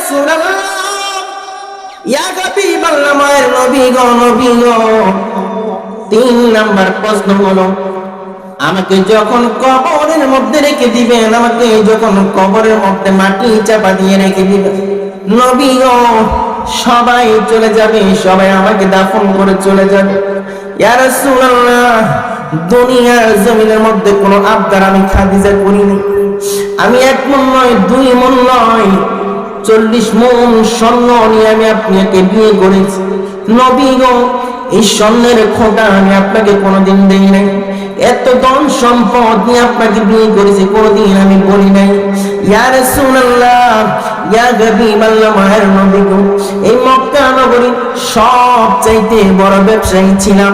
রাসূলুল্লাহ, ইয়া হাবিবাল্লাহ, মায়ের নবী গো। 3 নাম্বার প্রশ্ন হলো, আমাকে যখন কবরের মধ্যে রেখে দিবেন, আমাকে যখন কবরের মধ্যে মাটি চাপা দিয়ে রেখে দিবেন, নবী গো, সবাই চলে যাবে, সবাই আমাকে দাফন করে চলে যাবে। ইয়া রাসূলুল্লাহ, দুনিয়ার জমিনের মধ্যে কোনো আবদার আমি খাদিজা করিনি। আমি 1 মণ নয়, 2 মণ নয়, 40 মণ স্বর্ণ নিয়ে আমি আপনাকে বিয়ে করেছি। নবী গো, এই স্বর্ণের খোঁটা আমি আপনাকে কোনোদিন দেই নাই। এত ধন সম্পদ নিয়ে আপনাকে বিয়ে করেছি, কোনোদিন আমি বলি নাই ইয়া রাসূলুল্লাহ, ইয়া হাবিবাল্লাহ, মায়ের নবী গো, এই মক্কা নগরী সব চাইতে বড় ব্যবসায়ী ছিলাম,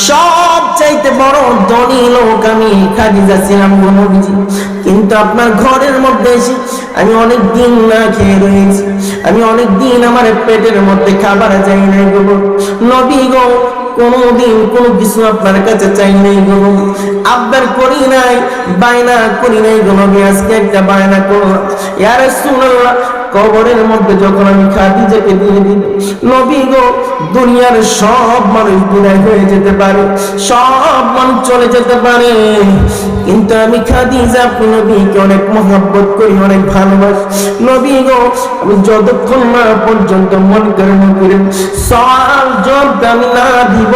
সব চাইতে বড় ধনী লোক আমি খাদিজা ছিলাম গো নবীজি। কিন্তু আপনার ঘরের মধ্যে এসে আমি অনেক দিন না খেয়ে রয়েছি, আমি অনেক দিন আমার পেটের মধ্যে খাবার যাই নাই গো নবী গো। কোনদিন কোনো কিছু আপনার কাছে চাই নাই গো, আবদার করি নাই, বায়না করি নাই গো নবী। আজকে একটা বায়না করো ইয়া রাসূলুল্লাহ, কবরের মধ্যে যখন আমি খাদিজাকে দিয়ে দিই, নবী গো, দুনিয়ার সব মানুষ বিদায় হয়ে যেতে পারে, সব মানুষ চলে যেতে পারে, কিন্তু আমি খাদিজা আপনি নবীকে অনেক মহব্বত করি, অনেক ভালোবাসি নবী গো। আমি যতক্ষণ না পর্যন্ত মন করে নবীর সওয়াল জবাব আমি না দিব,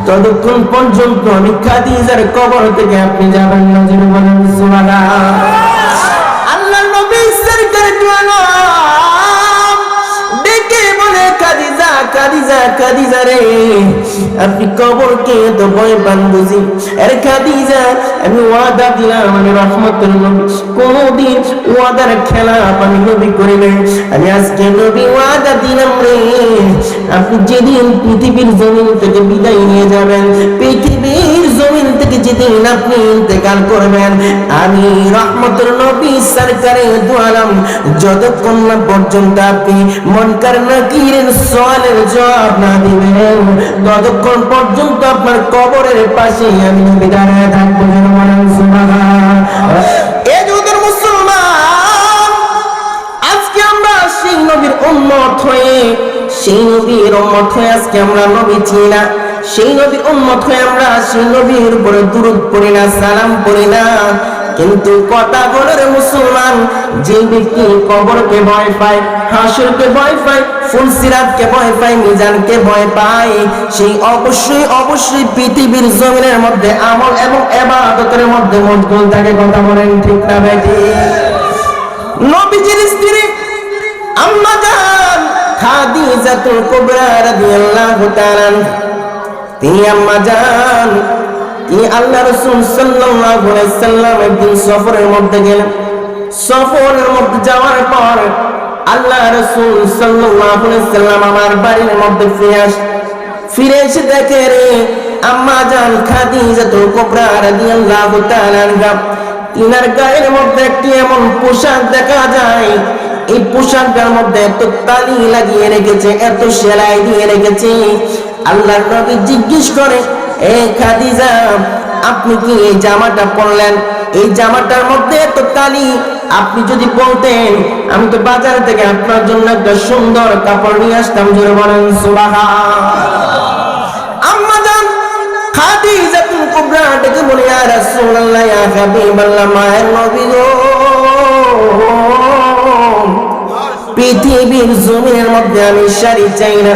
ততক্ষণ পর্যন্ত আমি খাদিজার কবর থেকে আপনি যাবেন না। যিনি বলেন সুবহানাল্লাহ। আল্লাহ নবী সরকার ডেকে বলে, খাদিজা, খাদিজা, খাদিজা রে, আপনি কবরকে তো ভয় পান বুঝি? আরে খাদিজা, আমি ওয়াদা দিলাম, আমি রহমতের নবী, কোনদিন ওয়াদার খেলা আমি নবী করি নাই। আমি আজকে নবী ওয়াদা দিলাম রে, আপনি যেদিন পৃথিবীর জমিন থেকে বিদায় নিয়ে যাবেন, পৃথিবীর জমিন থেকে যেদিন আপনি ইন্তেকাল করবেন, আমি রহমতের নবী সরকারে দু আলম যতক্ষণ না পর্যন্ত আপনি মুনকার নাকিরের সওয়ালের জবাব না দিবেন, ততক্ষণ পর্যন্ত আপনার কবরের পাশে আমি নবী দাঁড়ায় থাকবো। সুবহানাল্লাহ। এই যুগের মুসলমান, আজকে আমরা সেই নবীর উম্মত হয়ে, সেই নবীর উম্মত হয়ে আজকে আমরা নবী চিনি না, সেই নবীর উম্মত হয়ে আমরা সেই নবীর উপরে দুরূদ পড়ি না, সালাম পড়ি না। কিন্তু কথা বলার মুসলমান, যে ব্যক্তি কবরকে ভয় পায়, হাসরকে ভয় পায়, ফুলসিরাতকে ভয় পায়, মিজানকে ভয় পায়, সেই অবশ্যই অবশ্যই পৃথিবীর জমিনের মধ্যে আমল এবং ইবাদতের মধ্যে মশগুল থাকে। কথা বলেন ঠিক না বেঠিক? নবীজির স্ত্রী আম্মা জান খাদিজাতুল কুবরা রাদিয়াল্লাহু তাআলা, তিনি আম্মা জান, তিনি আল্লাহ রাসূল সাল্লাল্লাহু আলাইহি সাল্লাম একদিন সফরের মধ্যে গেলেন। সফরের মধ্যে যাওয়ার পর আল্লাহ রাসূল সাল্লাল্লাহু আলাইহি সাল্লাম আমার বাড়ির মধ্যে ফিরে এসে দেখে রে, আম্মা জান খাদিজাতুল কুবরা রাদিয়াল্লাহু তাআলা আনহা, তিনার গায়ের মধ্যে একটি এমন পোশাক দেখা যায়, এই পোশাকটার মধ্যে এত তালি লাগিয়ে রেখেছে, এত সেলাই দিয়ে রেখেছে। আল্লাহর নবী জিজ্ঞেস করে, এ খাদিজা, আপনি কি এই জামাটা পরলেন? এই জামাটার মধ্যে এত তালি, আপনি যদি বলতেন আমি তো বাজার থেকে আপনার জন্য একটা সুন্দর কাপড় নিয়ে আসতাম। জোরে বলেন সুবহানাল্লাহ। আম্মা জান খাদিজাতুল কুবরা ডেকে বলে, ইয়া রাসূলুল্লাহ, ইয়া হাবিবাল্লাহ, মায়ের নবী গো, পৃথিবীর জমিনের মধ্যে আমি শাড়ি চাই না,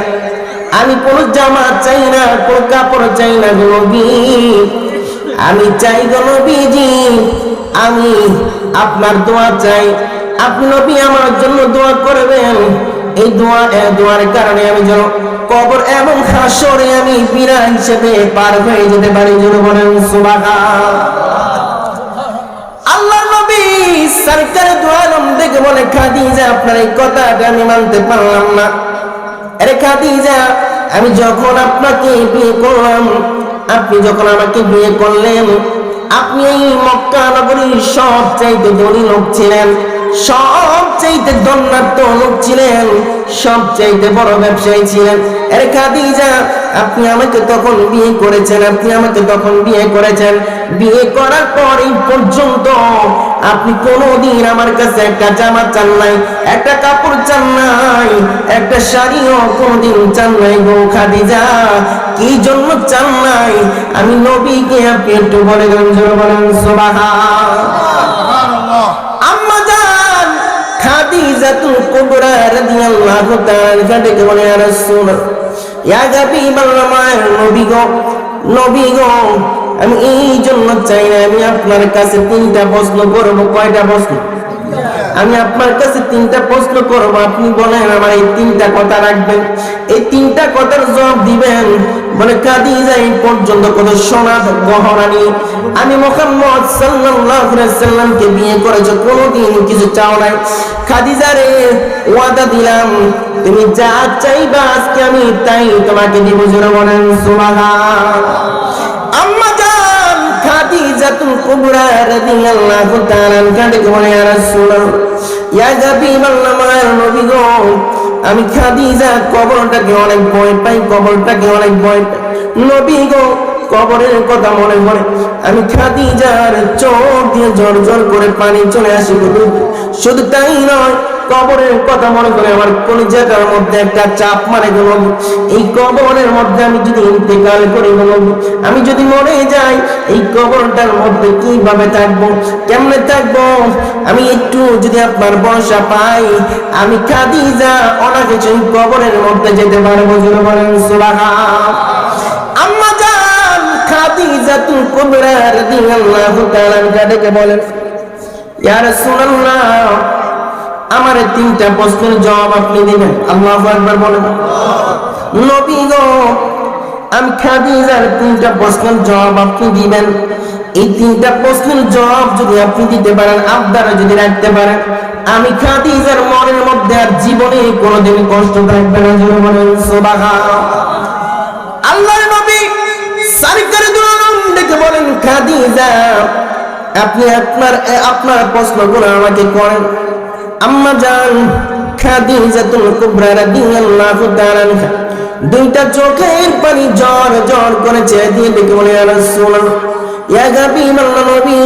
আমি কোন জামা চাই না, কোন কাপড় চাই না গো নবী, আমি চাই গো নবীজি, আমি আপনার দোয়া চাই। আপনি নবী আমার জন্য দোয়া করবেন, এই দোয়ার কারণে আমি যেন কবর এবং হাসরে আমি বীরা হিসেবে পার হয়ে যেতে পারি। যেন বলেন সুবহানাল্লাহ। আল্লাহ নবী সরকার দু আলম দেখে বলে, খাদিজা, আপনার এই কথাটা আমি মানতে পারলাম না। আরে খাদিজা, আমি যখন আপনাকে বিয়ে করলাম, আপনি যখন আমাকে বিয়ে করলেন, আপনি এই মক্কা নগরীর সবচাইতে ধনী লোক ছিলেন, সবচাইতে ধন্যাত্ম লোক ছিলেন, সবচাইতে বড় ব্যবসায়ী ছিলেন। এর খাদিজা, আপনি আমাকে তখন বিয়ে করেছেন, আপনি আমাকে তখন বিয়ে করেছেন। বিয়ে করার পর এই পর্যন্ত আপনি কোনোদিন আমার কাছে একটা জামা চান নাই, একটা কাপড় চান নাই, একটা শাড়িও কোনোদিন চান নাই গো খাদিজা। কি জন্য চান নাই? আমি নবীকে আপনি একটু বলে দেন, জোরে বলেন সুবহানাল্লাহ। আম্মা জান খাদিজাতুল কুবরা রাদিয়াল্লাহু তাআলা কাকে বলে, ইয়া রাসূলুল্লাহ, ইয়া হাবিবাল্লাহ, মায়ের নবী গো, নবী গো, আমি এই জন্য চাই না, আমি আপনার কাছে তিনটা প্রশ্ন করব। কয়টা প্রশ্ন? আমি আপনার কাছে তিনটা প্রশ্ন করব, আপনি বলেন আমার এই তিনটা কথা রাখবেন, এই তিনটা কথার জবাব দিবেন। বলে খাদিজা এই পর্যন্ত কত সোনা গহনা নিয়ে আমি মুহাম্মদ সাল্লাল্লাহু আলাইহি সাল্লামকে বিয়ে করেছো, কোনোদিন কিছু চাও নাই। খাদিজা রে, ওয়াদা দিলাম তুমি যা চাইবা আজকে আমি তাই তোমাকে দিব। জোরে বলেন সুবহানাল্লাহ। আম্মা জান খাদিজাতুল কুবরা রাদিয়াল্লাহু তাআলা কাকে বলে, ইয়া রাসূলুল্লাহ, ইয়া হাবিবাল্লাহ, মায়ের নবী গো, আমি খাদিজা কবরটাকে অনেক ভয় পাই, কবরটাকে অনেক ভয় পাই। নবী গো, কবরের কথা মনে পড়ে আমি খাদিজার চোখ দিয়ে ঝর ঝর করে পানি চলে আসে। শুধু তাই নয়, কবরের কথা মনে করে আমার কলিজাটার মধ্যে একটা চাপ মারে গো। এই কবরের মধ্যে আমি যদি ইন্তেকাল করি গো, আমি যদি মরে যাই, এই কবরটার মধ্যে কিভাবে থাকবো, কেমনে থাকবো? আমি একটু যদি আপনার বর্ষা পাই, আমি খাদিজা অনাকে সেই কবরের মধ্যে যেতে পারবো। জোরে বলেন সুবহানাল্লাহ। আম্মা জান খাদিজাতুল কুবরা রাদিয়াল্লাহু তাআলা কাকে বলেন, ইয়া রাসূলুল্লাহ, আমার তিনটা প্রশ্নের জবাব আপনি দিবেন। আল্লাহু আকবার বলেন। নবী গো, আমি খাদিজার তিনটা প্রশ্নের জবাব আপনি দিবেন। এই তিনটা প্রশ্নের জবাব যদি আপনি দিতে পারেন, আপনারা যদি রাখতে পারেন, আমি খাদিজার মনের মধ্যে আর জীবনে কোনোদিন কষ্ট থাকবে না। জোরে বলেন সুবহানাল্লাহ। আল্লাহর নবী সরকারে দু আলম ডেকে বলেন, খাদিজা, আপনি আপনার প্রশ্নগুলো আমাকে করেন। আম্মা জান খাদিজাতুল কুবরা রাদিয়াল্লাহু তাআলা দুইটা চোখের পানি জ্বর জ্বর করেছে, দিয়ে ডেকে বলে, ইয়া রাসূলুল্লাহ, ইয়া হাবিবাল্লাহ, নবী,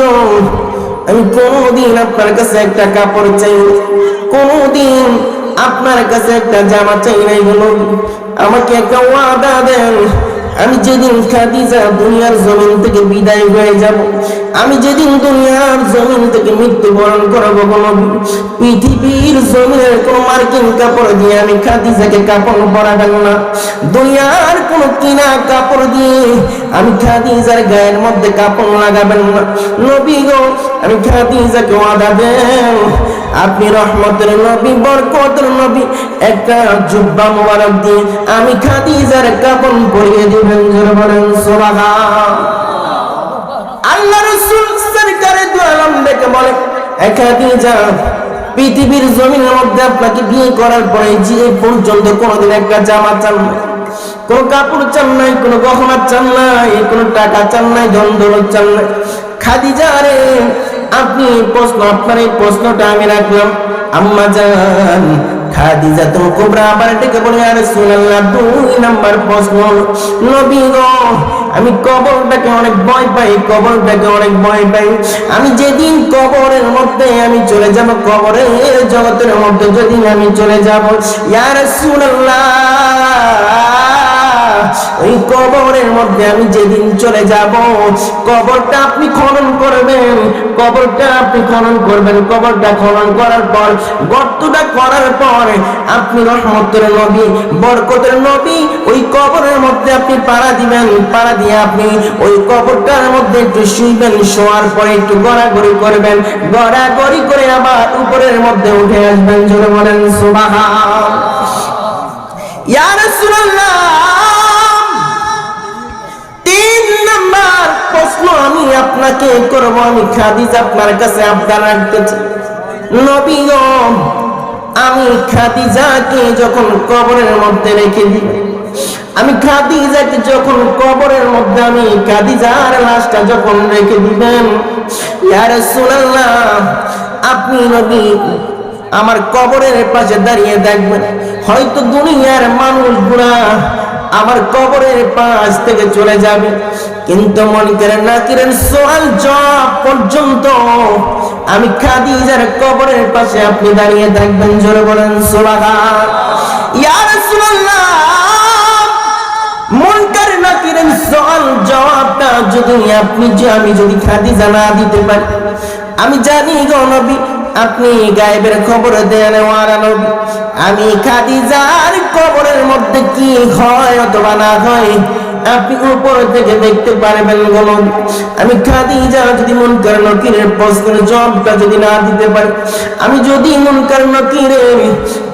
আমি কোনদিন আপনার কাছে একটা কাপড় চাই, কোনদিন আপনার কাছে একটা জামা চাই নাই গো নবী। আমাকে একটা ওয়াদা দেন, আমি যেদিন খাদিজা দুনিয়ার জমিন থেকে বিদায় হয়ে যাব, আমি যেদিন দুনিয়ার জমিন থেকে মৃত্যুবরণ করবো, কোনো পৃথিবীর জমিনের কোনো মার্কিন কাপড় দিয়ে আমি খাদিজাকে কাপড় পরাবেন না, দুনিয়ার কোনো কিনা কাপড় দিয়ে আমি খাদিজার গায়ের মধ্যে কাপড় লাগাবেন না। নবী গো, আমি খাদিজাকে ওয়াদা দেন, আপনি রহমতের নবী, বরকতের নবী, একটা জুব্বা মোবারক দিয়ে আমি খাদিজার কাপড় পরিয়ে দিবেন। জোরে বলেন সুবহানাল্লাহ। আল্লাহ রাসূল সরকারে দু আলম ডেকে বলে, খাদিজা, পৃথিবীর জমিনের মধ্যে আপনাকে বিয়ে করার পরে যে পর্যন্ত কোনোদিন একটা জামা চান নাই, কোনো কাপড় চান নাই, কোনো গহনা চান নাই, কোনো টাকা চান নাই, ধন দৌলত চান নাই। খাদিজা রে, আপনি প্রশ্ন, আপনার এই প্রশ্নটা আমি রাখলাম। আম্মা জান খাদিজাতুল কুবরা আবার ডেকে বলে, ইয়া রাসূলুল্লাহ, দুই নাম্বার প্রশ্ন, নবী গো, আমি কবরটাকে অনেক ভয় পাই, কবরটাকে অনেক ভয় পাই। আমি যেদিন কবরের মধ্যে আমি চলে যাব, কবরের জগতের মধ্যে যেদিন আমি চলে যাব, ইয়া রাসূলুল্লাহ, ওই কবরের মধ্যে আমি যেদিন চলে যাব, কবরটা আপনি খনন করবেন, কবরটা আপনি খনন করবেন, কবরটা খনন করার পর, গর্তটা করার পর আপনি রহমতের নবী, বরকতের নবী, ওই কবরের মধ্যে আপনি পাড়া দিবেন, পাড়া দিয়ে আপনি ওই কবরটার মধ্যে একটু শুইবেন, শোয়ার পরে একটু গড়াগড়ি করবেন, গড়াগড়ি করে আবার উপরের মধ্যে উঠে আসবেন। জোরে বলেন সুবহানাল্লাহ। ইয়া রাসূলুল্লাহ, প্রশ্ন আমি আপনাকে করবো, আমি খাদিজা আপনার কাছে আবদার রাখতে চাই। নবী গো, আমি খাদিজাকে যখন কবরের মধ্যে রেখে দিই, আমি খাদিজাকে যখন কবরের মধ্যে, আমি খাদিজার লাশটা যখন রেখে দিবেন, ইয়া রাসূলুল্লাহ, আপনি নবী আমার কবরের পাশে দাঁড়িয়ে দেখবেন, হয়তো দুনিয়ার মানুষগুলা আমার কবরের পাশ থেকে চলে যাবে, কিন্তু মুনকার নাকিরের সওয়াল জবাব পর্যন্ত আমি খাদিজার কবরের পাশে আপনি দাঁড়িয়ে থাকবেন। জোরে বলেন সুবহান। ইয়া রাসূলুল্লাহ, মুনকার নাকিরের সওয়াল জবাবটা আমি যদি খাদিজা না দিতে পারি, আমি জানি গো নবী আপনি গায়েবের খবর দেন ওয়ারা নবী, আমি খাদিজার কবরের মধ্যে কি হয় অথবা না হয় আপনি উপর থেকে দেখতে পারবেন গো নবী। আমি খাদিজা যদি মুনকার নাকিরের প্রশ্নের জবাবটা যদি না দিতে পারি, আমি যদি মুনকার নাকিরের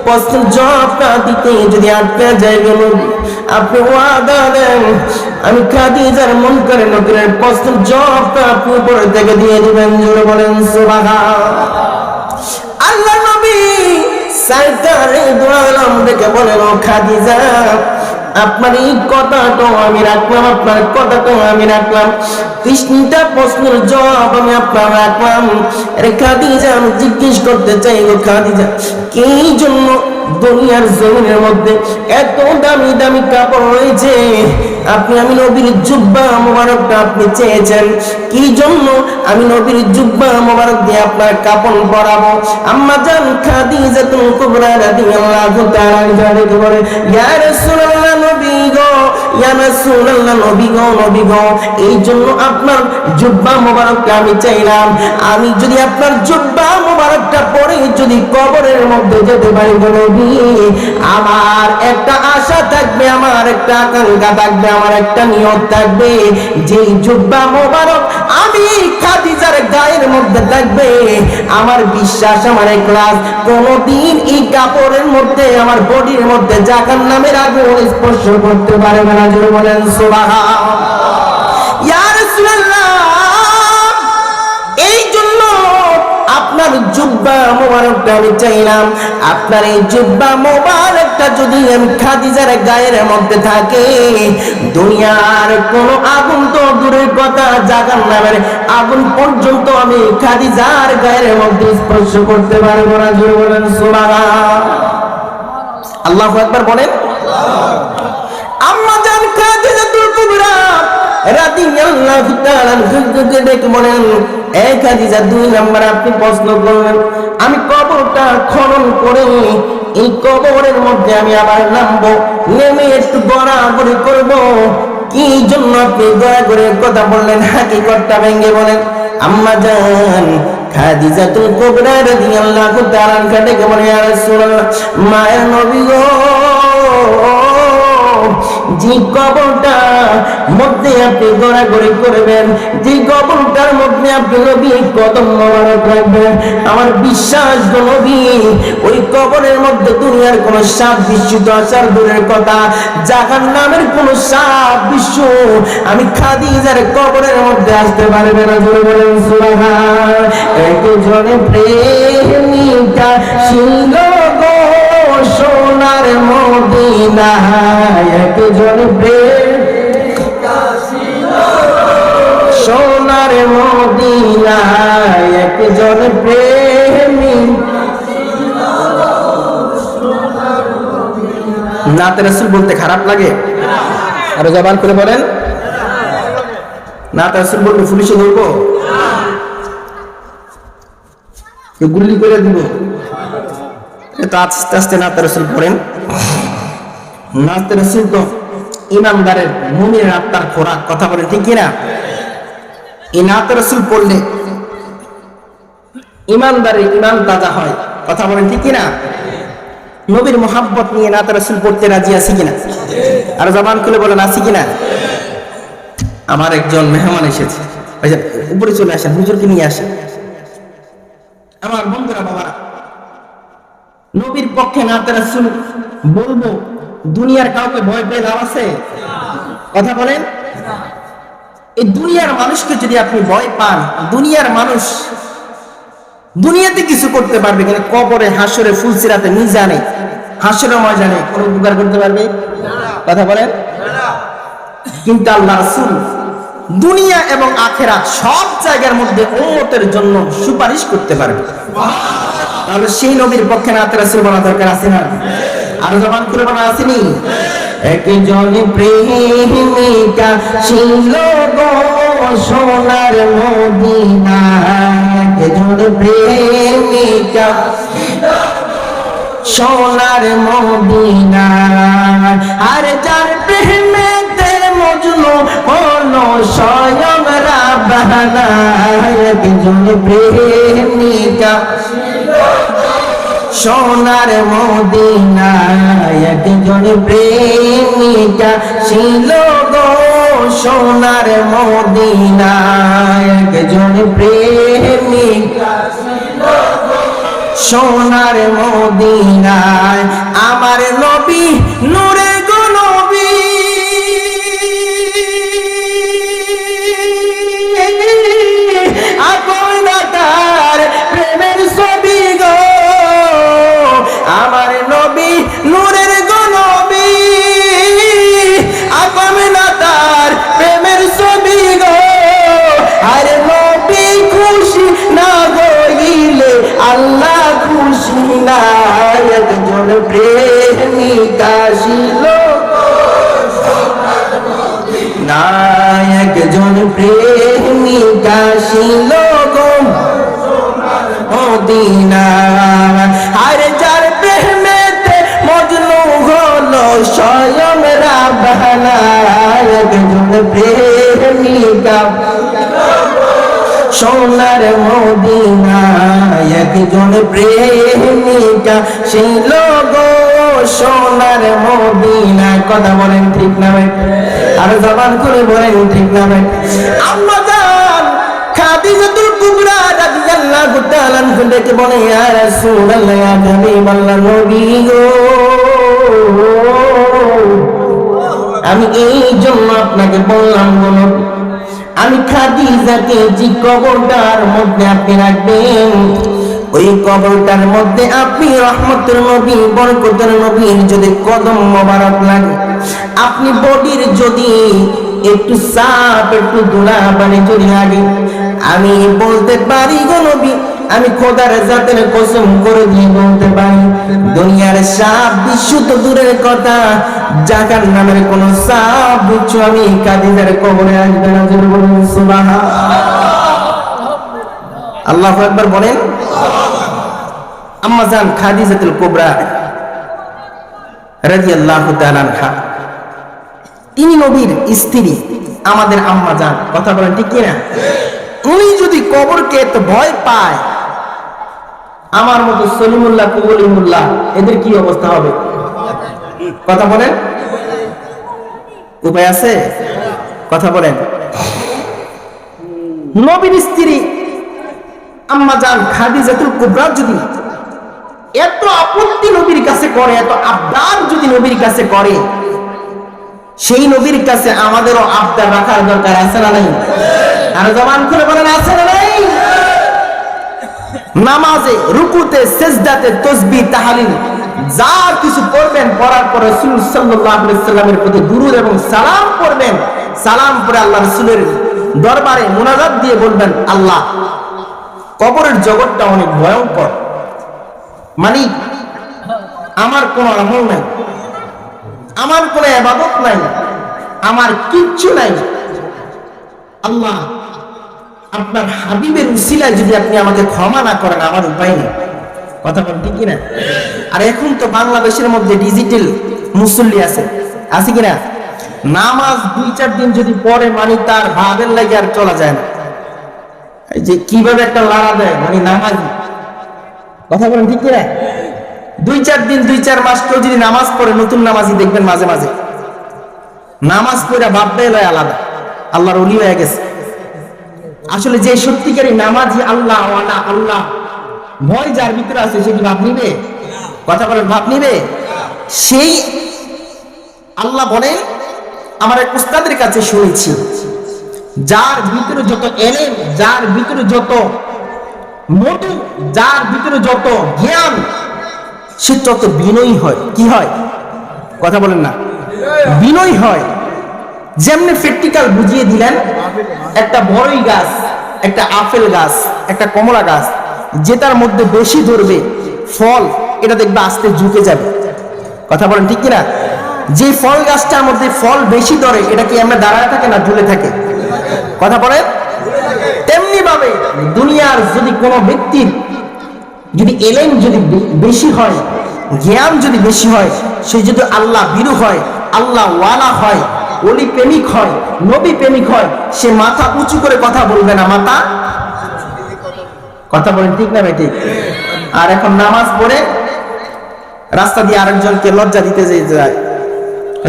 প্রশ্নের জবাবটা দিতে যদি আটকে যাই গো নবী, আপনি ওয়াদা দেন আমি খাদিজার মুনকার নাকিরের প্রশ্নের জবাবটা আপনি উপর থেকে দিয়ে দিবেন। জোরে বলেন সুবহান। আল্লাহ নবী সরকারে দু আলম দেখে বলেন, ও খাদিজা আপনার এই কথাটা আমি রাখলাম, আপনার কথাটা আমি রাখলাম, ৩০টা প্রশ্নের জবাব আমি আপনার রাখলাম। আরে খাদিজা আমি জিজ্ঞেস করতে চাই গো খাদিজা, কি জন্য দুনিয়ার জমিনের মধ্যে এত দামি দামি কাপড় রয়েছে, আপনি আমি নবীর জুব্বা মোবারকটা আপনি চেয়েছেন, কি জন্য আমি নবীর জুব্বা মোবারক দিয়ে আপনার কাপড় পরাবো? আম্মা জান খাদিজাতুল কুবরা রাদিয়াল্লাহু তাআলা আনহা বলে, ইয়া রাসূলুল্লাহ নবী গো, ইয়া রাসূলুল্লাহ নবী গো, নবী গো, এই জন্য আপনার জুব্বা মোবারকটা আমি চাইলাম। আমি যদি আপনার জুব্বা মোবারকটা পরে যদি কবরের মধ্যে যেতে পারি গো নবী, আমার একটা আশা থাকবে, আমার একটা আকাঙ্ক্ষা থাকবে, আমার একটা নিয়ত থাকবে, যে জুব্বা মোবারক আমি খাদিজার গায়ের মধ্যে থাকবে, আমার বিশ্বাস, আমার ইখলাস, কোনদিন এই কাপড়ের মধ্যে আমার বডির মধ্যে জাহান্নামের আগুন স্পর্শ করতে পারবে না। জোরে বলেন সুবহান। ইয়া রাসূলুল্লাহ, এই জন্য আপনার জুব্বা মোবারকটা আমি চাইলাম। আপনার এই জুব্বা মোবারকটা যদি আমি খাদিজার গায়ের মধ্যে থাকে, দুনিয়ার কোন আগুন তো দূরের কথা, জাহান্নামের আগুন পর্যন্ত আমি খাদিজার গায়ের মধ্যে স্পর্শ করতে পারবো না। জোরে বলেন সুবহান। আল্লাহু আকবার বলেন। আম্মা জান খাদিজাতুল কুবরা রাদিয়াল্লাহু তাআলা ডেকে বলেন, এ খাদিজা, ২ নাম্বার আপনি প্রশ্ন করলেন, আমি কবরটা খনন করে এই কবরের মধ্যে আমি আবার নামবো, নেমে একটু গড়াগড়ি করবো, কি জন্য আপনি গড়াগড়ির কথা বললেন? হাকিকতটা ভেঙে বলেন। আম্মা জান খাদিজাতুল কুবরা রাদিয়াল্লাহু তাআলা ডেকে বলে, ইয়া রাসূলুল্লাহ, মায়ের নবী গো, যে কবরটা মধ্যে আপনি গড়াগড়ি করবেন, যে কবরটার মধ্যে আপনি নবী কদম মোবারক রাখবেন, আমার বিশ্বাস গো নবী, ওই কবরের মধ্যে দুনিয়ার কোন সাপ বিচ্ছু তো আসার দূরের কথা, জাহান্নামের কোন সাপ বিচ্ছু আমি খাদিজার কবরের মধ্যে আসতে পারবে না। জোরে বলেন সুবহান। একজনে প্রেমিকা ছিল গো সোনার মদিনায়, একজন প্রেমিকা ছিল সোনার মদিনায়, একজন প্রেমিকা ছিল সোনার মদিনায়। নাতে রাসূল বলতে খারাপ লাগে? আরো জবান করে বলেন। নাতে রাসূল বলতে পুলিশে ধরবো? গুলি করে দিব? তো আস্তে আস্তে নাতে রাসূল পড়েন। নাতে রাসূল তো ইমানদারের মুমিনের আত্মার খোরাক, কথা বলেন ঠিক কিনা? এই নাতে রাসূল পড়লে ইমানদারের ইমান তাজা হয়, কথা বলেন ঠিক কিনা? নবীর মোহাব্বত নিয়ে নাতে রাসূল পড়তে রাজি আছি কিনা? আর জবান খুলে বলেন আছি কিনা? আমার একজন মেহমান এসেছে, উপরে চলে আসেন, হুজুরকে নিয়ে আসেন। আমার বন্ধুরা, বাবারা, নবীর পক্ষে নাতে রাসূল বলবো, দুনিয়ার কাউকে ভয় পেয়ে লাভ আছে? কথা বলেন। এই দুনিয়ার মানুষকে যদি আপনি ভয় পান, দুনিয়ার মানুষ দুনিয়াতে কিছু করতে পারবে কিন্তু কবরে, হাসরে, ফুলসিরাতে, মিজানে, হাসরের ময়দানে কোনো উপকার করতে পারবে? কথা বলেন। কিন্তু আল্লাহ রাসূল দুনিয়া এবং আখিরাত সব জায়গার মধ্যে উম্মতের জন্য সুপারিশ করতে পারবে। তাহলে সেই নবীর পক্ষে নাতে রাসূল বলা দরকার আছে না? আর জবান করে বলা আসেনি? একজন প্রেমিকা ছিল গো সোনার মদিনা, একজন প্রেমিকা সোনার মদিনা, আর যার প্রেমেতে মজনু হলো স্বয়ং রাব্বানা। একজন প্রেমিকা সোনার মদিনা, একজন প্রেমিকা ছিল গো সোনার মদিনা, একজন প্রেমিকা সোনার মদিনায়। আমার নবী নূরে গো নবী, আপনা তার প্রেমের ছবি গো। আমার নবী নূরের গো নবী, আপনা তার প্রেমের ছবি গো। আর নবী খুশি না হইলে আল্লাহ খুশি না। একজন প্রেমিকা ছিল না, একজন প্রেমিকা ছিল গো মদিনা, আর যার প্রেমেতে মজনু হলো স্বয়ং রাব্বানা। একজন প্রেমিকা সোনার মদিনা, একজন প্রেমিকা ছিল গো সোনার মদিনা। কথা বলেন ঠিক না ভাই? আর জবান করে বলেন ঠিক না ভাই? আম্মা জান খাদিজাতুল কুবরা রাদিয়াল্লাহু তাআলা আনহা ডেকে বলে, ইয়া রাসূলুল্লাহ, ইয়া হাবিবাল্লাহ, নবী গো, আমি এই জন্য আপনাকে বললাম গো নবী, আমি খাদিজাকে যে কবরটার মধ্যে আপনি রাখবেন, ওই কবরটার মধ্যে আপনি রহমতের নবী, বরকতের নবীর যদি কদম মোবারক লাগে, আপনি বডির যদি একটু সাপ একটু ধুলা পানি যদি লাগে, আমি বলতে পারি গো নবী, আমি খোদার জাতের কসম করে দিয়ে বলতে পারি, দুনিয়ার সাপ বিশুদ্ধ দূরের কথা, জাকার নামের কোন সাপ বুঝছো আমি খাদিজার কবরে আসবে না। জোরে বলুন সুবহানাল্লাহ। আল্লাহু আকবার বলেন। আম্মা জান খাদিজাতুল কুবরা রাদিয়াল্লাহু তাআলা আনহা, তিনি নবীর স্ত্রী, আমাদের আম্মা জান। কথা বলেন ঠিক কি না? উনি যদি কবরকে এত ভয় পায়, আমার মতো সলিমুল্লাহ কুবলিমুল্লাহ এদের কি অবস্থা হবে? কথা বলেন, উপায় আছে? কথা বলেন। নবীর স্ত্রী আম্মা জান খাদিজাতুল কুবরা যদি এত আপত্তি নবীর কাছে করে, এত আবদার যদি নবীর কাছে করে, সেই নবীর কাছে আমাদেরও আবদার রাখার দরকার আছে না নাই? আর জবান খুলে বলেন আছে না নাই? নামাজে, রুকুতে, সেজদাতে, তাসবিহ, তাহলিল যা কিছু পড়বেন, পড়ার পর রাসূল সাল্লাল্লাহু আলাইহি ওয়াসাল্লামের প্রতি দুরূদ এবং সালাম পড়বেন। সালাম পড়ে আল্লাহ রাসূলের দরবারে মুনাজাত দিয়ে বলবেন, আল্লাহ, কবরের জগৎটা অনেক ভয়ঙ্কর, মানে আমার কোনো আমল নাই, আমার কোনো ইবাদত নাই, আমার কিচ্ছু নাই, আল্লাহ আপনার হাবিবের উসিলায় যদি আপনি আমাকে ক্ষমা না করেন, আমার উপায় নেই। কথা বলেন ঠিক কিনা? আর এখন তো বাংলাদেশের মধ্যে ডিজিটাল মুসল্লি আছে, আছে কিনা? নামাজ 2-4 দিন যদি পড়ে, মানে তার ভাবের লাগে আর চলা যায় না, এই যে কিভাবে একটা লাড়া দেয়, মানে নামাজ। কথা বলেন ঠিক কিনা? 2-4 দিন 2-4 মাস কেউ যদি নামাজ পড়ে, নতুন নামাজি দেখবেন মাঝে মাঝে নামাজ পড়ে ভাববে লয় আলাদা, আল্লাহর ওলি হয়ে গেছে। আসলে যে সত্যিকারী নামাজি আল্লাহ ওয়ালা, আল্লাহ ভয় যার ভিতরে আছে, সে কি ভাব নিবে? কথা বলেন, ভাব নিবে? সেই আল্লাহ বলেন, আমার এক উস্তাদের কাছে শুনেছি, যার ভিতরে যত এলেম, যার ভিতরে যত মধু, যার ভিতরে যত জ্ঞান, সে তত বিনয়ী হয়। কি হয়? কথা বলেন না? বিনয়ী হয়। যেমনি প্র্যাকটিক্যাল বুঝিয়ে দিলেন, একটা বড়ই গাছ, একটা আপেল গাছ, একটা কমলা গাছ, যেটার মধ্যে বেশি ধরবে ফল, এটা দেখবে আস্তে ঝুঁকে যাবে। কথা বলেন ঠিক কিনা? যে ফল গাছটার মধ্যে ফল বেশি ধরে, এটা কি আমরা দাঁড়ায় থাকে না ঝুলে থাকে? কথা বলেন। তেমনি ভাবে দুনিয়ার যদি কোনো ব্যক্তির যদি এলেম যদি বেশি হয়, জ্ঞান যদি বেশি হয়, সে যদি আল্লাহ বিরু হয়, আল্লাহ ওয়ালা হয়, ওলি প্রেমিক হয়, নবী প্রেমিক হয়, সে মাথা উঁচু করে কথা বলবে না, মাথা, কথা বলেন ঠিক না ভাই ঠিক? আর এখন নামাজ পড়ে রাস্তা দিয়ে আরেকজনকে লজ্জা দিতে যায়,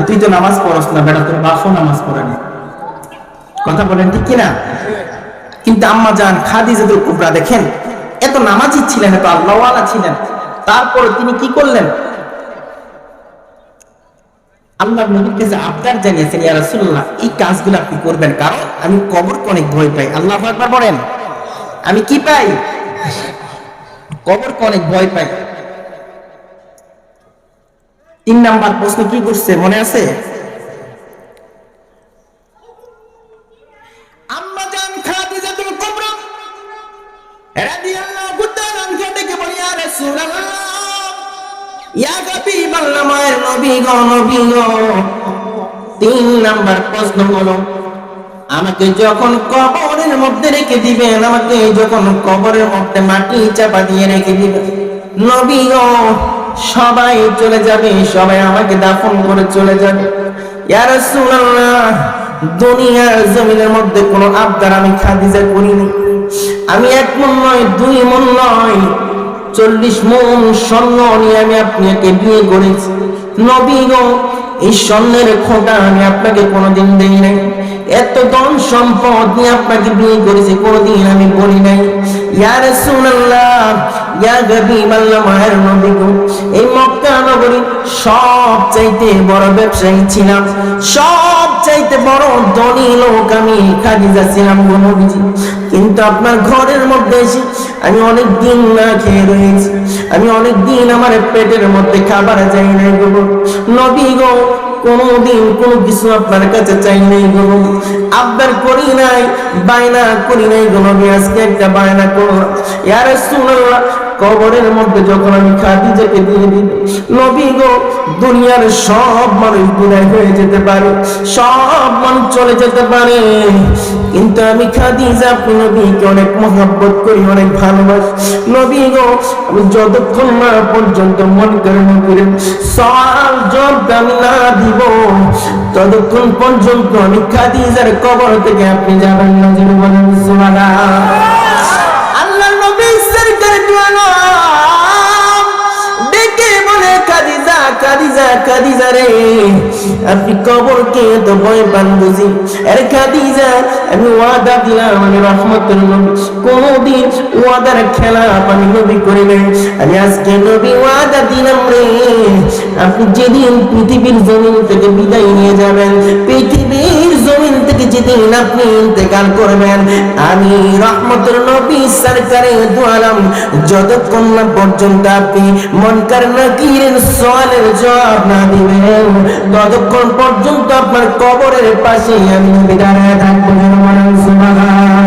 তুই তো নামাজ পড়স না বেটা, তোর বাপও নামাজ পড়ে না। কথা বলেন ঠিক কিনা? কিন্তু আম্মা জান খাদিজাতুল কুবরা দেখেন, এত নামাজি ছিলেন, এত আল্লাহওয়ালা ছিলেন, তারপরে তিনি কি করলেন? আল্লাহর নবীর কাছে আবদার জানিয়েছেন, ইয়া রাসূলুল্লাহ এই কাজগুলো আপনি করবেন, কারণ আমি কবরকে অনেক ভয় পাই। আল্লাহু আকবার বলেন। আমি কি পাই? কবরকে অনেক ভয় পাই। 3 নাম্বার প্রশ্ন কি করছে মনে আছে? আম্মা জান খাদিজাতুল কুবরা রাদিয়াল্লাহু তাআলা আনহা ডেকে বলে, ইয়া রাসূলুল্লাহ, ইয়া হাবিবাল্লাহ, মায়ের নবী গো, নবী গো, 3 নাম্বার প্রশ্ন হলো, আমাকে যখন কবরের মধ্যে রেখে দিবেন, আমাকে যখন কবরের মধ্যে মাটি চাপা দিয়ে রেখে দিবেন, নবী গো, সবাই চলে যাবে, সবাই আমাকে দাফন করে চলে যাবে। ইয়া রাসূলুল্লাহ, দুনিয়ার জমিনের মধ্যে কোনো আবদার আমি খাদিজা করিনি। আমি 1 মণ নয়, 2 মণ নয়, 40 মণ স্বর্ণ নিয়ে আমি আপনাকে বিয়ে করেছি। নবী গো, এই স্বর্ণের খোঁটা আমি আপনাকে কোনোদিন দেই নাই। এত ধন সম্পদ নিয়ে আপনাকে বিয়ে করেছি, কোনোদিন আমি বলি নাই। ইয়া রাসূলুল্লাহ, ইয়া হাবিবাল্লাহ, মায়ের নবী গো, এই মক্কা নগরী সব চাইতে বড় ব্যবসায়ী ছিলাম, সব চাইতে বড় ধনী লোক আমি খাদিজা ছিলাম গো নবীজি। কিন্তু আপনার ঘরের মধ্যে এসে আমি অনেক দিন না খেয়ে রয়েছি, আমি অনেক দিন আমার পেটের মধ্যে খাবার যাই নাই গো নবী গো, কোনদিন কোনো কিছু আপনার কাছে চাই নাই গো, আবদার করি নাই, বায়না করি নাই গো নবী। আজকে একটা বায়না করলাম, ইয়া রাসূলুল্লাহ, কবরের মধ্যে যখন আমি খাদিজাকে দিয়ে দিই, নবী গো, দুনিয়ার সব মানুষ বিদায় হয়ে যেতে পারে, সব মানুষ চলে যেতে পারে, কিন্তু আমি খাদিজা আপনি নবীকে অনেক মহব্বত করি, অনেক ভালোবাসি। নবী গো, আমি যতক্ষণ না পর্যন্ত মন করে সওয়াল জবাব আমি না দিব, ততক্ষণ পর্যন্ত আমি খাদিজার কবর থেকে আপনি যাবেন না। যিনি বলেন সুবহানাল্লাহ। আল্লাহর নবী সরকার ডেকে বলে, খাদিজা, খাদিজা, খাদিজা রে, আপনি কবরকে তো ভয় পান বুঝি? আরে খাদিজা, আমি ওয়াদা দিলাম, আমি রহমতের নবী, কোনদিন ওয়াদার খেলা আমি নবী করি নাই। আমি আজকে নবী ওয়াদা দিলাম রে, আপনি যেদিন পৃথিবীর জমিন থেকে বিদায় নিয়ে যাবেন, পৃথিবীর জমিন থেকে যেদিন আপনি ইন্তেকাল করবেন, আমি রহমতের নবী সরকারে দু আলম যতক্ষণ না পর্যন্ত আপনি মুনকার নাকিরের সওয়ালের জবাব না দিবেন, ততক্ষণ পর্যন্ত আপনার কবরের পাশে আমি নবী দাঁড়ায় থাকবো। সুবহানাল্লাহ।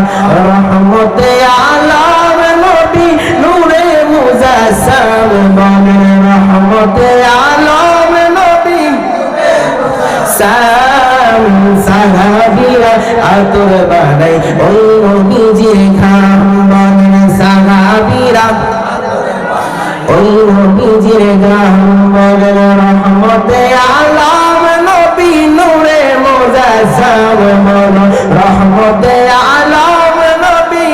রহমতে আলম নবী, নূরে মুজাসসাম, বলেন রহমতে আলম নবী, সাহাবীরা আতর বানাই ওই নবীজির ঘাম, বলেন সাহাবীরা ওই নবীজির ঘাম, বলেন রহমতে আলম নবী, নূরে মুজাসসাম, বলেন রহমতে আলম নবী,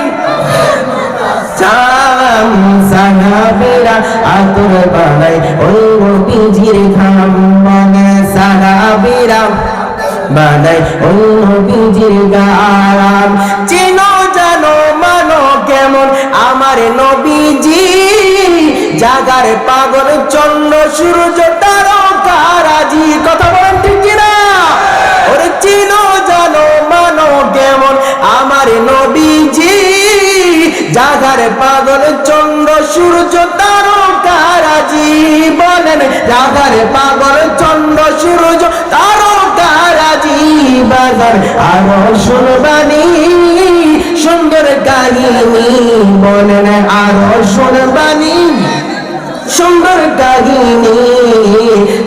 সাহাবীরা আতর বানাই ওই নবীজির ঘাম, বলেন সাহাবীরা বানাই ওই নবীজির গাম। চিনো জানো মানো কেমন আমার নবীজি, জাগার পাগল চন্দ্র সূর্য তারকারাজি। কথা বলেন ঠিক কিনা? ওরে চিনো জানো মানো কেমন আমার নবীজি, জাগার পাগল চন্দ্র সূর্য তারকারাজি। তারকারাজি বলেন রাধার পাগল চন্দ্র সূর্য তারকারাজি বাজার আরো শুনবানি সুন্দর কাহিনী বলেন আরো শুনবানি সুন্দর কাহিনী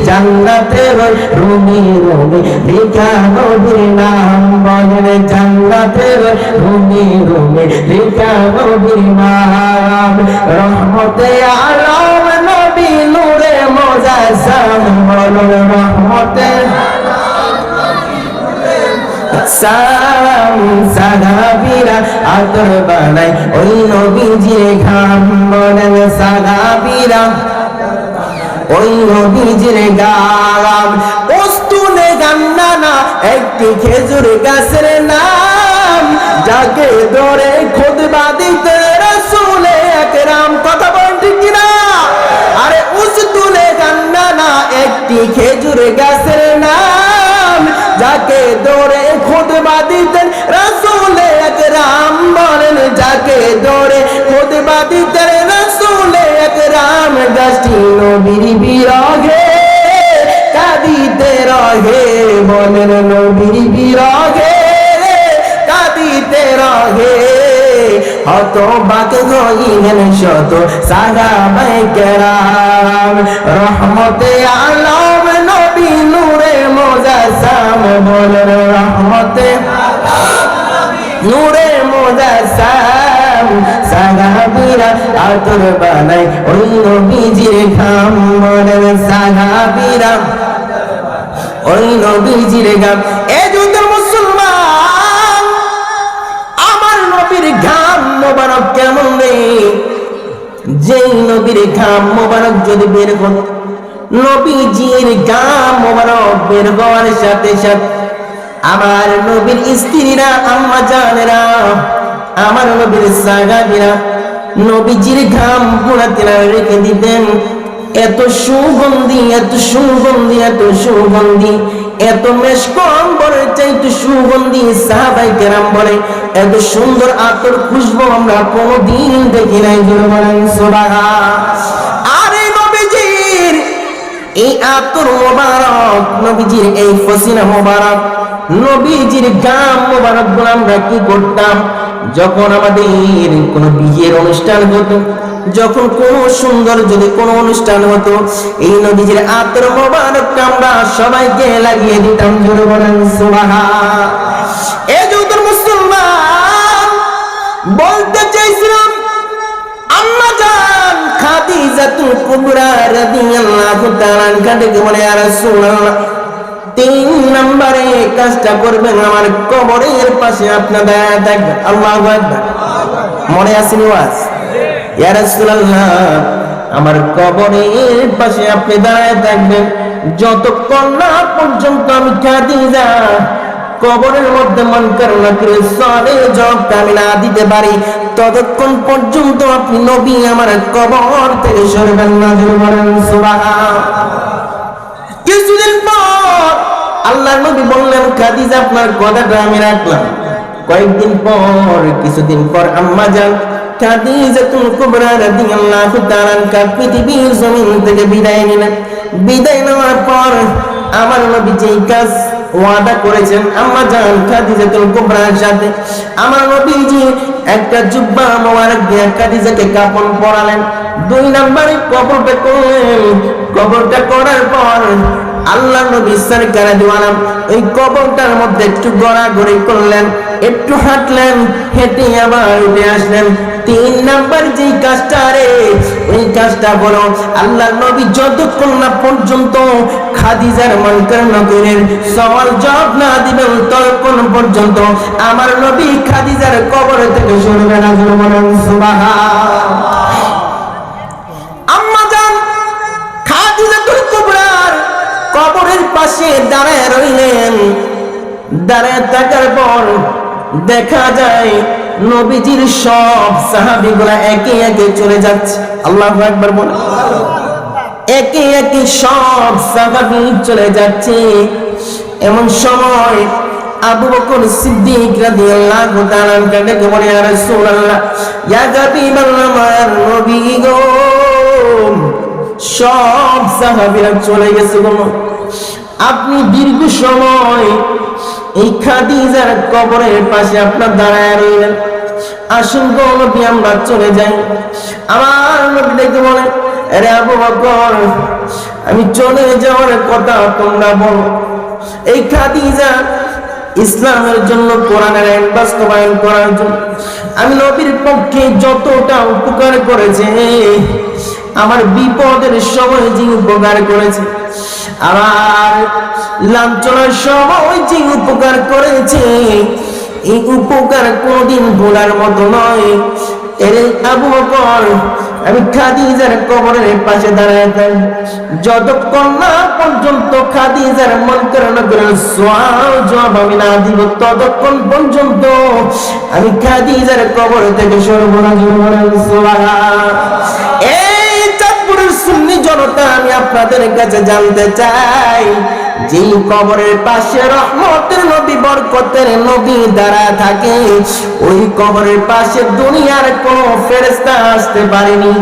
জান্নাতের রুমি রুমি লেখা নবীর নাম বলেন জান্নাতের রুমি রুমি লেখা নবীর নাম রহমতে আলম নবী নূরে মুজাসসাম বলেন রহমতে সালাম সাহাবীরা আতর বানাই ওই নবীজির ঘাম বলেন সাহাবীরা ওই নবীজির গাম উস্তুনে গান্নানা একটি খেজুর গাছের নাম যাকে ধরে খুতবা দিতে রাসূলে আকরাম কথা বলেন ঠিক কিনা আরে উস্তুনে গান্নানা একটি খেজুর গাছের নাম যাকে ধরে খুতবা দিতেন রাসূলে আকরাম বলেন যাকে ধরে খুতবা দিতেন রাসূলে আকরাম গাছটি নবীর বিরহে কাঁদিতে রহে বলেন নবীর বিরহে কাঁদিতে রহে হত বাক হইলেন শত সাহাবায়ে কেরাম রহমতে আলম নবী নূরে মুজাসসাম বলেন রহমতে নূরে মুজাসসাম সাহাবীরা আতর বানাই ওই নবীজির ঘাম বলেন সাহাবীরা ওই নবীজির ঘাম এ যুদ্ধ মুসলমান আমার নবীর ঘাম মোবারক কেমন রে যেই নবীর ঘাম মোবারক যদি বের হয় নবীজির ঘাম মোবারক বের হওয়ার সাথে সাথে আমার নবীর স্ত্রীরা আম্মা জানেরা আমার নবীর সাহাবীরা নবীজির ঘাম পুরাতে রেখে দিতেন এত সুগন্ধি এত সুগন্ধি এত সুগন্ধি এত মেশক অম্বরের চাইতে সুগন্ধি সাহাবায়ে কেরাম বলে এত সুন্দর আতর খুশবু আমরা কোনোদিন দেখি নাই জোরে বলেন সুবহানাল্লাহ আরে নবীজির এই আতর মোবারক নবীজির এই ফসিনা মোবারক নবীজির গাম মোবারক গুলো আমরা কি করতাম যখন আমাদের কোনো বিয়ের অনুষ্ঠান হতো যখন কোন সুন্দর যদি কোনো অনুষ্ঠান হতো এই নবীজির আতর মোবারক আমরা সবাইকে লাগিয়ে দিতাম জোরে বলেন সুবহানাল্লাহ এই যুদ্ধ মুসলমান বলতে চাইছিলাম আম্মা জান খাদিজাতুল কুবরা রাদিয়াল্লাহু তাআলা আনহা ডেকে বলে ইয়া রাসূলুল্লাহ 3 নম্বরে কাজটা করবেন আমার কবরের পাশে আপনি দাঁড়িয়ে থাকবেন আল্লাহু আকবার মনে আছে ওয়াজ ইয়া রাসূলুল্লাহ আমার কবরের পাশে আপনি দাঁড়িয়ে থাকবেন যতক্ষণ না পর্যন্ত আমি খাদিজা কবরের মধ্যে মুনকার নাকির সওয়ালের জবাবটা আমি না দিতে পারি ততক্ষণ পর্যন্ত আপনি নবী আমার কবর থেকে সরবেন না জোরে বলেন সুবহানাল্লাহ কিছুদিন পর আল্লাহর নবী বললেন খাদিজা আপনার কথাটা আমি রাখলাম কয়েকদিন পর কিছুদিন পর আম্মা জান খাদিজাতুল কুবরা রাদিয়াল্লাহু তাআলা আনহা পৃথিবীর জমিন থেকে বিদায় নিলেন বিদায় নেওয়ার পর আমার নবী যেই কাজ ওয়াদা করেছেন আম্মা জান খাদিজাতুল কুবরার সাথে আমার নবীজি একটা জুব্বা মোবারক দিয়ে খাদিজাকে কাফন পরালেন 2 নম্বরে কবরটা করলেন কবরটা করার পর আল্লাহ নবী সরকার দিওয়ালাম ওই কবরটার মধ্যে একটু গড়াগড়ি করলেন একটু হাঁটলেন হেঁটে আবার উঠে আসলেন 3 নাম্বার যেই কাজটা রে ওই কাজটা বলো আল্লাহ নবী যতক্ষণ না পর্যন্ত খাদিজার মুনকার নাকিরের সওয়াল জবাব না দিবেন ততক্ষণ পর্যন্ত আমার নবী খাদিজার কবর থেকে সরবে না জোরে বলেন সুবহানাল্লাহ আম্মা জান খাদিজাতুল কুবরার কবরের পাশে দাঁড়ায় রইলেন দাঁড়ায় থাকার পর দেখা যায় নবীজির সব সাহাবীগুলা একে একে চলে যাচ্ছে আল্লাহু আকবার বলেন একে একে সব সাহাবী চলে যাচ্ছে এমন সময় আবু বকর সিদ্দিক রাদিয়াল্লাহু তাআলা আনহু বলে ইয়া রাসূলুল্লাহ ইয়া হাবিবাল্লাহ নবী গো সব সাহাবীরা চলে গেছে। আপনি দীর্ঘ সময় এই খাদিজার কবরের পাশে আপনার দাঁড়ায় রইলেন। আসুন গো নবী আমরা চলে যাই। আমার নবী দেখে বলে, আরে আবু বকর, আমি চলে যাওয়ার কথা তোমরা বলো। এই খাদিজা ইসলামের জন্য, কোরআনের আইন বাস্তবায়ন করার জন্য আমি নবীর পক্ষে যতটা উপকার করেছে, আমার বিপদের সময় যে উপকার করেছে, আমার লাঞ্ছনার সময় যে উপকার করেছে, এই উপকার কোনদিন ভোলার মতো নয়। এর আবু বকর, আমি খাদিজার কবরের পাশে দাঁড়ায় থাকি যতক্ষণ না পর্যন্ত খাদিজার মুনকার নাকিরের সওয়াল জবাব আমি না দিব, ততক্ষণ পর্যন্ত আমি খাদিজার কবর থেকে সরব না। এই চাঁদপুরের সুন্নি জনতা, আমি আপনাদের কাছে জানতে চাই, যেই কবরের পাশে রহমতের নবী, বরকতের নবী দাঁড়া থাকে, ওই কবরের পাশে দুনিয়ার কোন ফেরেশতা আসতে পারেনি।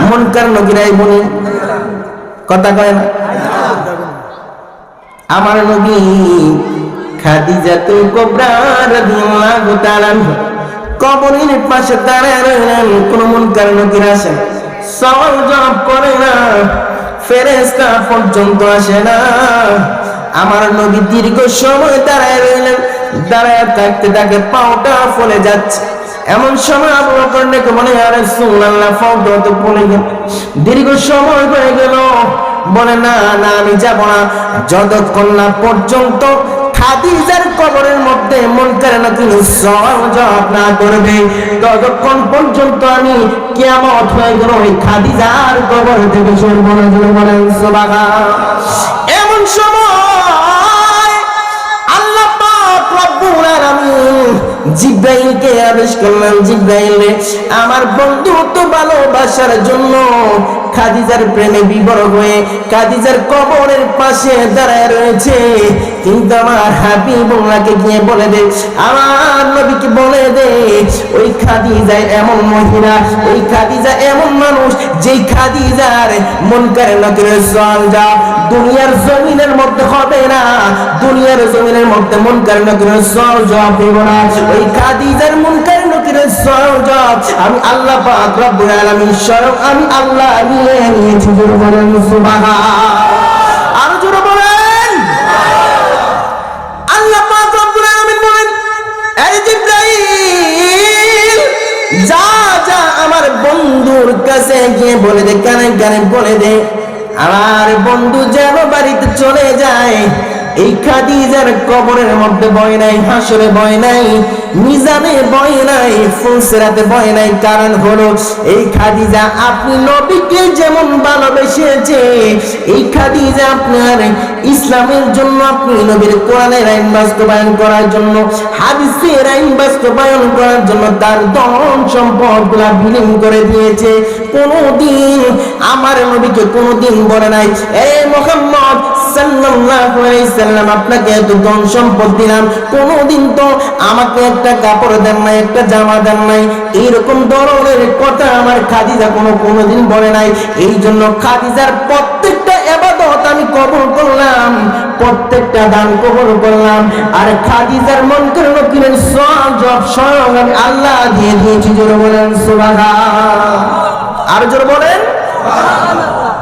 মুনকার নকিরাই বলি, কথা কয় না? আমার নবী খাদিজাতুল কুবরা রাদিয়াল্লাহু তাআলা কবরের পাশে দাঁড়ায় রইলেন, কোন মুনকার নকির আসে সওয়াল জবাব করে না, ফেরেশতা পর্যন্ত আসে না। আমার নবী দীর্ঘ সময় দাঁড়ায় রইলেন। দাঁড়ায় থাকতে তাকে পাওটা ফলে যাচ্ছে। এমন সময় আবু বকর ডেকে বলে, ইয়া রাসূলুল্লাহ, পাওটা তো ফলে গেল, দীর্ঘ সময় হয়ে গেল। বলে, না না, আমি যাব না যতক্ষণ না পর্যন্ত খাদিজার কবরের মধ্যে মুনকার নাকির সওয়াল জবাব না করবে, ততক্ষণ পর্যন্ত আমি কিয়ামত হয়ে গেল ওই খাদিজার কবর থেকে সরব না। বলেন সুবহানাল্লাহ। এমন সময় আল্লাহ পাক রব্বুল আলামিন জিবরাইলকে আদেশ করলেন, জিবরাইল রে, আমার বন্ধুত্ব ভালোবাসার জন্য খাদিজার প্রেমে বিভোর হয়ে খাদিজার কবরের পাশে দাঁড়ায় রয়েছে, কিন্তু আমার হাবিবুল্লাহকে গিয়ে বলে দে, আমার নবীকে বলে দে, ওই খাদিজা এমন মহিলা, ওই খাদিজা এমন মানুষ, যেই খাদিজার মুনকার নাকিরের সওয়াল জবাব দুনিয়ার জমিনের মধ্যে হবে না, দুনিয়ার জমিনের মধ্যে মুনকার নাকিরের সওয়াল জবাব দেব না। ওই খাদিজার মুনকার নাকিরের সওয়াল জবাব আমি আল্লাহ পাক রব্বুল আলামিন স্বয়ং আমি আল্লাহ নিয়ে নিয়েছি। বলেন সুবহানাল্লাহ। আর জোরে বলেন। আল্লাহ পাক রব্বুল আলামিন বলেন, এই জিবরাইল, যা যা আমার বন্ধুর কাছে গিয়ে বলে দে, কানে কানে বলে দে, আমার বন্ধু যেন বাড়িতে চলে যায়। এই খাদিজার কবরের মধ্যে ভয় নাই, হাসরে ভয় নাই, মিজানে ভয় নাই, ফুলসিরাতে ভয় নাই। কারণ হলো এই খাদিজা আপনি নবীকে যেমন ভালোবেসেছে, এই খাদিজা আপনার ইসলামের জন্য, আপনি নবীর কোরআনের আইন বাস্তবায়ন করার জন্য, হাদিসের আইন বাস্তবায়ন করার জন্য তার ধন সম্পদগুলা বিলীন করে দিয়েছে। কোনদিন আমার নবীকে কোনদিন বলে নাই, এ মুহাম্মদ সাল্লাল্লাহু আলাইহি সাল্লাম, আপনাকে এত ধন সম্পদ দিলাম, কোনদিন তো আমাকে একটা কাপড় দেন নাই, একটা জামা দেন নাই। এইরকম ধরনের কথা আমার খাদিজা কোনদিন বলে নাই। এই জন্য খাদিজার প্রত্যেকটা ইবাদত আমি কবুল করলাম, প্রত্যেকটা দান কবুল করলাম। আর খাদিজার মুনকার নাকিরের সওয়াল জবাব স্বয়ং আমি আল্লাহ দিয়ে দিয়েছি। জোরে বলেন সুবহানাল্লাহ। আর জোরে বলেন সুবহানাল্লাহ।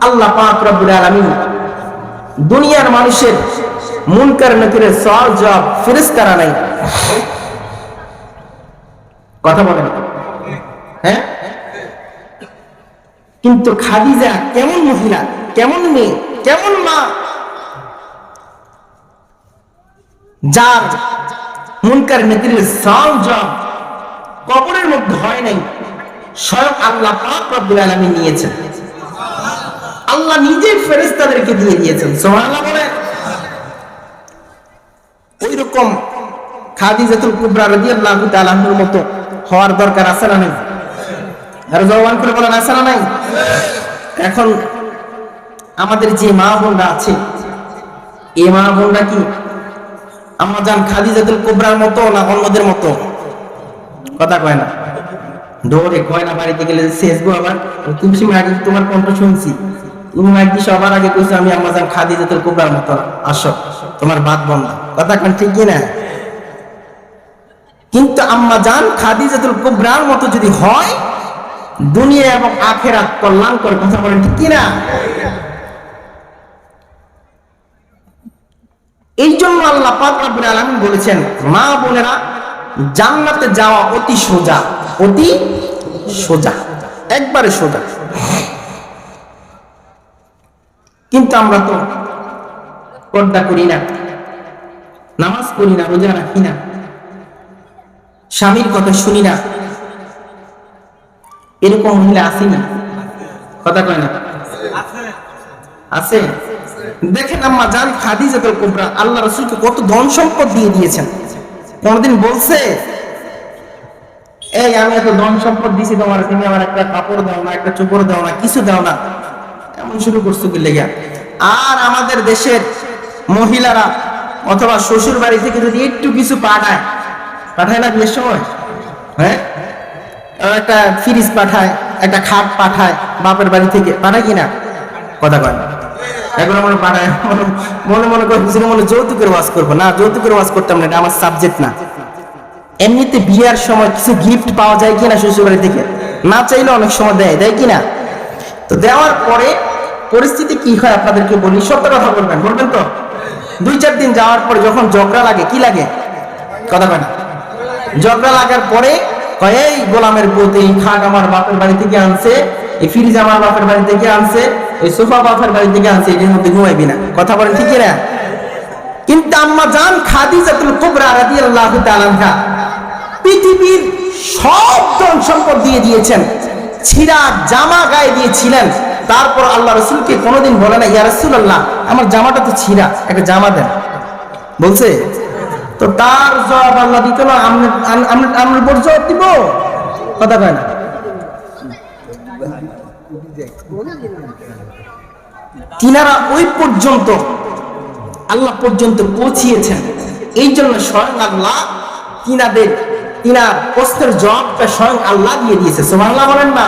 আল্লাহ পাক রব্বুল আলামিন দুনিয়ার মানুষের মুনকার নাকিরের সওয়াল জবাব ফেরেশতারা নাই। কথা বলেন, হ্যাঁ? কিন্তু খাদিজা কেমন মহিলা, কেমন মেয়ে, কেমন মা, যার মুনকার নাকিরের সওয়াল জবাব কবরের মধ্যে হয় নাই, স্বয়ং আল্লাহ পাক রব্বুল আলামিন নিয়েছেন। আল্লাহ নিজে ফেরেশতাদেরকে দিয়ে দিয়েছেন। সুবহানাল্লাহ বলে। ওইরকম খাদিজাতুল কুবরা রাদিয়াল্লাহু তাআলা আনহার মতো হওয়ার দরকার আছে না নাই? আর জবান করে বলেন, আছে না নাই? এখন আমাদের যে মা বোনরা আছে, এই মা বোনরা কি আম্মা জান খাদিজাতুল কুবরার মতো না অন্যদের মতো? কথা কয় না। দৌড়ে গয়না বাড়িতে গেলে শেষবো আবার তুমি আগে তোমার কণ্ঠ শুনছি, তুমি একদিন সবার আগে কইছো আমি আম্মাজান খাদিজাতুল কুবরার মতো, আসো তোমার বাদ বন্ধ, কথা কোন ঠিক কি না? কিন্তু আম্মাজান খাদিজাতুল কুবরার মতো যদি হয় দুনিয়া এবং আখিরাত কল্যাণকর, কথা বলেন ঠিক কি না? এই জন্য আল্লাহ পাক রব্বুল আলামিন বলেছেন মা বোনেরা জান্নাতে যাওয়া অতি সোজা, অতি সোজা, একবারে সোজা। কিন্তু আমরা তো পর্দা করি না, নামাজ পড়ি না, রোজা রাখি না, স্বামীর কথা শুনি না, এরকম মহিলা আসেনি, কথা কয় না? আছে। দেখেন আম্মা জান খাদিজাতুল কুবরা আল্লাহ রাসূলকে কত ধন সম্পদ দিয়ে দিয়েছেন। কোনদিন বলছে এই আমি এত ধন সম্পদ দিছি তোমার, তুমি আমার একটা কাপড় দাও না, একটা চোপড় দাও না, কিছু দাও না, এমন শুরু করছো কি লেগে? আর আমাদের দেশের মহিলারা অথবা শ্বশুর বাড়ি থেকে যদি একটু কিছু পাঠায়, পাঠায় না বিয়ের সময়, হ্যাঁ একটা ফ্রিজ পাঠায়, একটা খাট পাঠায় বাপের বাড়ি থেকে, পাঠায় কিনা? কথা কয় না। এখন আমরা পাঠায় মনে মনে করে মনে যৌতুকের ওয়াজ করবো না, যৌতুকের ওয়াজ করতাম না, এটা আমার সাবজেক্ট না। এমনিতে বিয়ার সময় কিছু গিফট পাওয়া যায় কিনা শ্বশুর বাড়ি থেকে? না চাইলে অনেক সময় দেয়, দেয় কিনা? তো দেওয়ার পরে পরিস্থিতি কি হয় আপনাদেরকে বলি, সত্য কথা বলবেন, বলবেন তো? 2-4 দিন যাওয়ার পরে যখন ঝগড়া লাগে, কি লাগে? কথা কয় না? ঝগড়া লাগার পরে এই গোলামের প্রতি খাট আমার বাপের বাড়ি থেকে আনছে, এই ফ্রিজ আমার বাপের বাড়ি থেকে আনছে, ওই সোফা বাপের বাড়ি থেকে আনছে, এটার মধ্যে ঘুমাইবি না, কথা বলেন ঠিক না? কিন্তু আম্মা জান খাদিজাতুল কুবরা রাদিয়াল্লাহু তাআলা আনহা পৃথিবীর সব ধন সম্পদ দিয়ে দিয়েছেন, ছিঁড়া জামা গায়ে দিয়েছিলেন, তারপর আল্লাহ রাসূলকে কোনোদিন বলে না ইয়া রাসূলুল্লাহ আমার জামাটা তো ছিঁড়া, একটা জামা দেন, বলছে? তো তার জবাব আল্লাহ দিত না, আমরা বড় জবাব দিব, কথা কয় না? তিনারা ওই পর্যন্ত আল্লাহ পর্যন্ত পৌঁছিয়েছেন, এই জন্য স্বয়ং আল্লাহ তিনার প্রশ্নের জবাবটা স্বয়ং আল্লাহ দিয়ে দিয়েছে। সুবহানাল্লাহ বলেন না?